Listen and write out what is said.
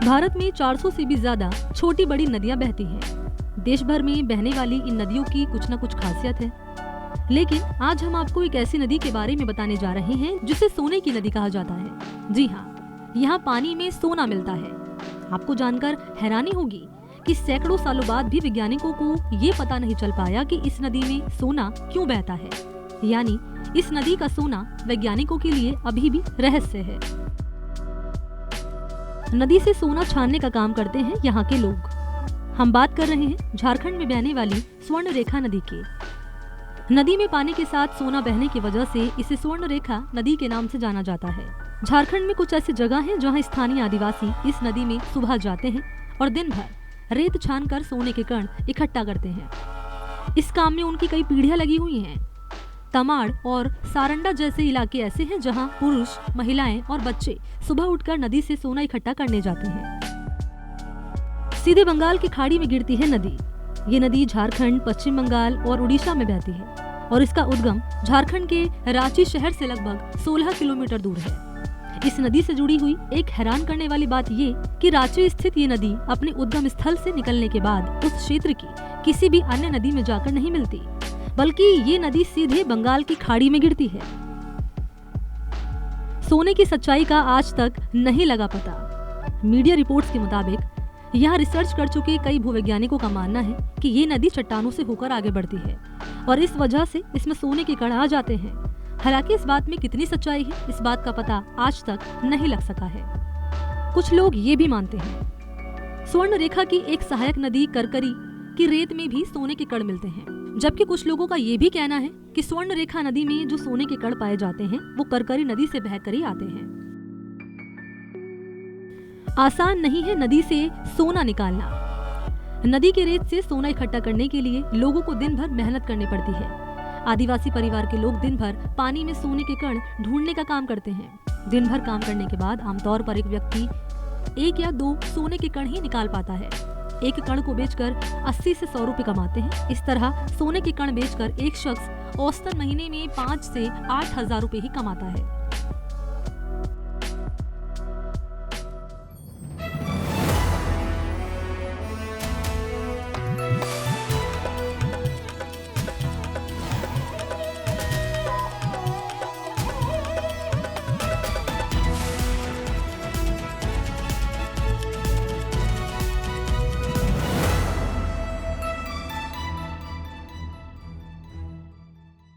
भारत में 400 से भी ज्यादा छोटी बड़ी नदियां बहती हैं। देश भर में बहने वाली इन नदियों की कुछ न कुछ खासियत है, लेकिन आज हम आपको एक ऐसी नदी के बारे में बताने जा रहे हैं जिसे सोने की नदी कहा जाता है। जी हाँ, यहाँ पानी में सोना मिलता है। आपको जानकर हैरानी होगी कि सैकड़ों सालों बाद भी वैज्ञानिकों को ये पता नहीं चल पाया कि इस नदी में सोना क्यों बहता है। यानी इस नदी का सोना वैज्ञानिकों के लिए अभी भी रहस्य है। नदी से सोना छानने का काम करते हैं यहाँ के लोग। हम बात कर रहे हैं झारखंड में बहने वाली स्वर्ण रेखा नदी की। नदी में पानी के साथ सोना बहने की वजह से इसे स्वर्ण रेखा नदी के नाम से जाना जाता है। झारखंड में कुछ ऐसी जगह हैं जहां स्थानीय आदिवासी इस नदी में सुबह जाते हैं और दिन भर रेत छानकर सोने के कण इकट्ठा करते हैं। इस काम में उनकी कई पीढ़ियां लगी हुई हैं। तमाड़ और सारंडा जैसे इलाके ऐसे हैं जहां पुरुष, महिलाएं और बच्चे सुबह उठकर नदी से सोना इकट्ठा करने जाते हैं। सीधे बंगाल की खाड़ी में गिरती है नदी। ये नदी झारखंड, पश्चिम बंगाल और उड़ीसा में बहती है और इसका उद्गम झारखंड के रांची शहर से लगभग 16 किलोमीटर दूर है। इस नदी से जुड़ी हुई एक हैरान करने वाली बात ये कि रांची स्थित ये नदी अपने उद्गम स्थल से निकलने के बाद उस क्षेत्र की किसी भी अन्य नदी में जाकर नहीं मिलती, बल्कि ये नदी सीधे बंगाल की खाड़ी में गिरती है। सोने की सच्चाई का आज तक नहीं लगा पता। मीडिया रिपोर्ट्स के मुताबिक यहाँ रिसर्च कर चुके कई भूवैज्ञानिकों का मानना है कि ये नदी चट्टानों से होकर आगे बढ़ती है और इस वजह से इसमें सोने के कण आ जाते हैं। हालांकि इस बात में कितनी सच्चाई है, इस बात का पता आज तक नहीं लग सका है। कुछ लोग ये भी मानते हैं स्वर्ण रेखा की एक सहायक नदी करकरी की रेत में भी सोने के कण मिलते हैं, जबकि कुछ लोगों का ये भी कहना है कि स्वर्ण रेखा नदी में जो सोने के कण पाए जाते हैं वो करकरी नदी से बहकर ही आते हैं। आसान नहीं है नदी से सोना निकालना। नदी के रेत से सोना इकट्ठा करने के लिए लोगों को दिन भर मेहनत करनी पड़ती है। आदिवासी परिवार के लोग दिन भर पानी में सोने के कण ढूंढने का काम करते हैं। दिन भर काम करने के बाद आमतौर पर एक व्यक्ति 1 या 2 सोने के कण ही निकाल पाता है। एक कण को बेचकर 80 से 100 रुपए कमाते हैं। इस तरह सोने के कण बेचकर एक शख्स औसतन महीने में 5 से 8 हजार रुपए ही कमाता है।